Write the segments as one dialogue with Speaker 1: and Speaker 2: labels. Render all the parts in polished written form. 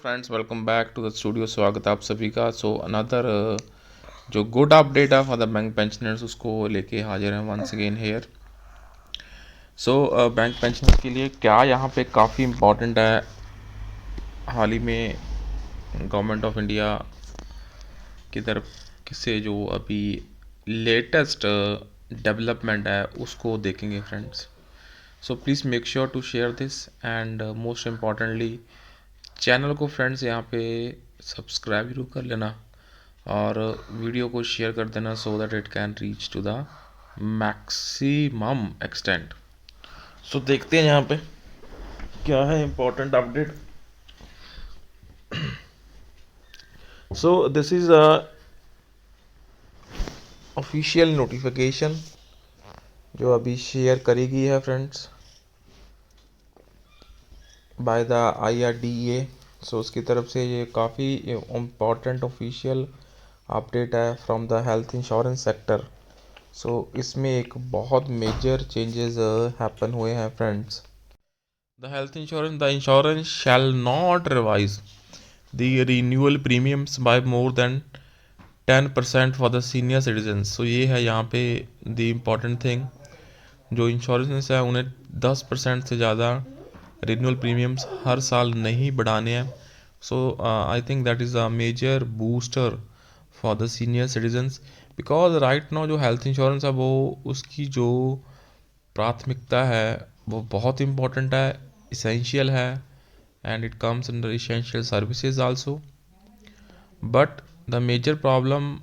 Speaker 1: Friends, welcome back to the studio. स्वागत है आप सभी का। सो अनदर जो गुड अपडेट है फॉर द बैंक पेंशनर्स, उसको लेके हाजिर हैं once again here. So bank pensioners के लिए क्या यहाँ पे काफ़ी इम्पोर्टेंट है, हाल ही में गवर्नमेंट ऑफ इंडिया की तरफ से जो अभी लेटेस्ट डेवलपमेंट है उसको देखेंगे friends. So please make sure to share this and most importantly channel को फ्रेंड्स यहाँ पे सब्सक्राइब जरूर कर लेना और वीडियो को शेयर कर देना so that it can reach to the maximum extent. So देखते हैं यहाँ पे क्या है important update. So this is a official notification जो अभी शेयर करी गई है friends by the IRDA। So उसकी तरफ से ये काफ़ी इम्पोर्टेंट ऑफिशियल अपडेट है from the health insurance sector. So इसमें एक बहुत मेजर चेंजेस हैपन हुए हैं friends. The insurance shall not revise the renewal premiums by more than 10% for the senior citizens. So ये है यहाँ पे द इम्पॉर्टेंट थिंग, जो इंश्योरेंस है उन्हें 10% से ज़्यादा रिन्यूअल प्रीमियम्स हर साल नहीं बढ़ाने हैं। So I think that is a major booster for the senior citizens, because right now जो हेल्थ इंश्योरेंस है वो उसकी जो प्राथमिकता है वो बहुत इम्पोर्टेंट है, इसेंशियल है, and it comes under essential services also. But the major problem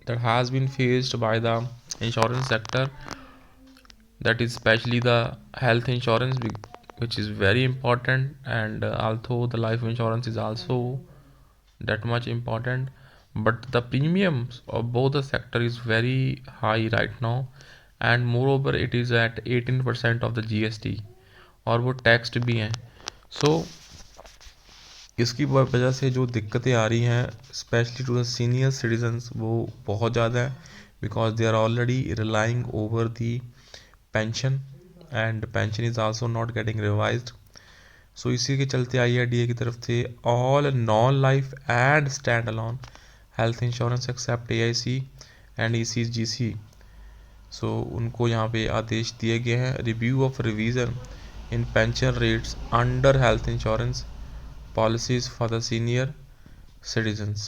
Speaker 1: that has been faced by the insurance sector, that is especially the health insurance, which is very important, and although the life insurance is also that much important, but the premiums of both the sector is very high right now, and moreover it is at 18% of the GST और वो taxed भी हैं। सो इसकी वजह से जो दिक्कतें आ रही हैं specially to the senior citizens वो बहुत ज़्यादा है, because they are already relying over the pension and pension is also not getting revised. So इसी के चलते IRDA की तरफ से all non life and stand alone health insurance except AIC and ECGC, so उनको यहाँ पे आदेश दिए गए हैं review of revision in pension rates under health insurance policies for the senior citizens.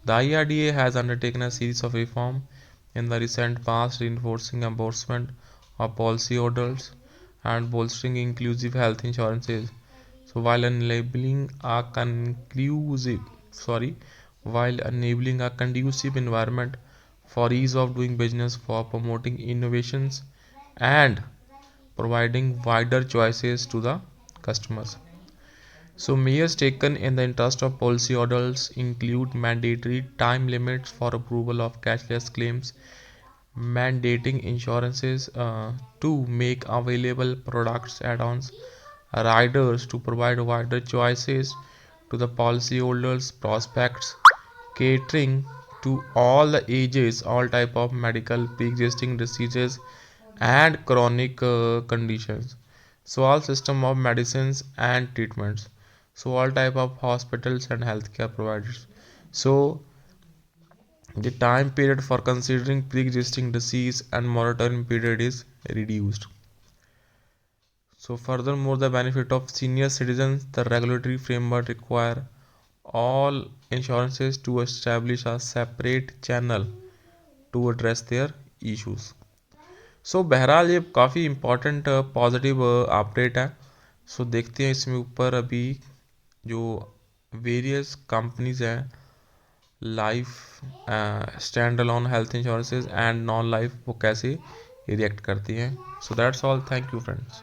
Speaker 1: The IRDA has undertaken a series of reform in the recent past, reinforcing enforcement of policy orders and bolstering inclusive health insurances. So while enabling a conducive environment for ease of doing business, for promoting innovations and providing wider choices to the customers. So measures taken in the interest of policy orders include mandatory time limits for approval of cashless claims, mandating insurances to make available products add-ons, riders to provide wider choices to the policyholders, prospects, catering to all the ages, all type of medical pre-existing diseases and chronic conditions. So all system of medicines and treatments. So all type of hospitals and healthcare providers. So the time period for considering pre-existing disease and moratorium period is reduced. So furthermore, the benefit of senior citizens, the regulatory framework require all insurances to establish a separate channel to address their issues. सो बहरहाल ये काफ़ी important positive update है। सो देखते हैं इसमें ऊपर अभी जो वेरियस कंपनीज हैं life stand alone health insurances and non life वो कैसे रिएक्ट करती हैं। So that's all, thank you friends.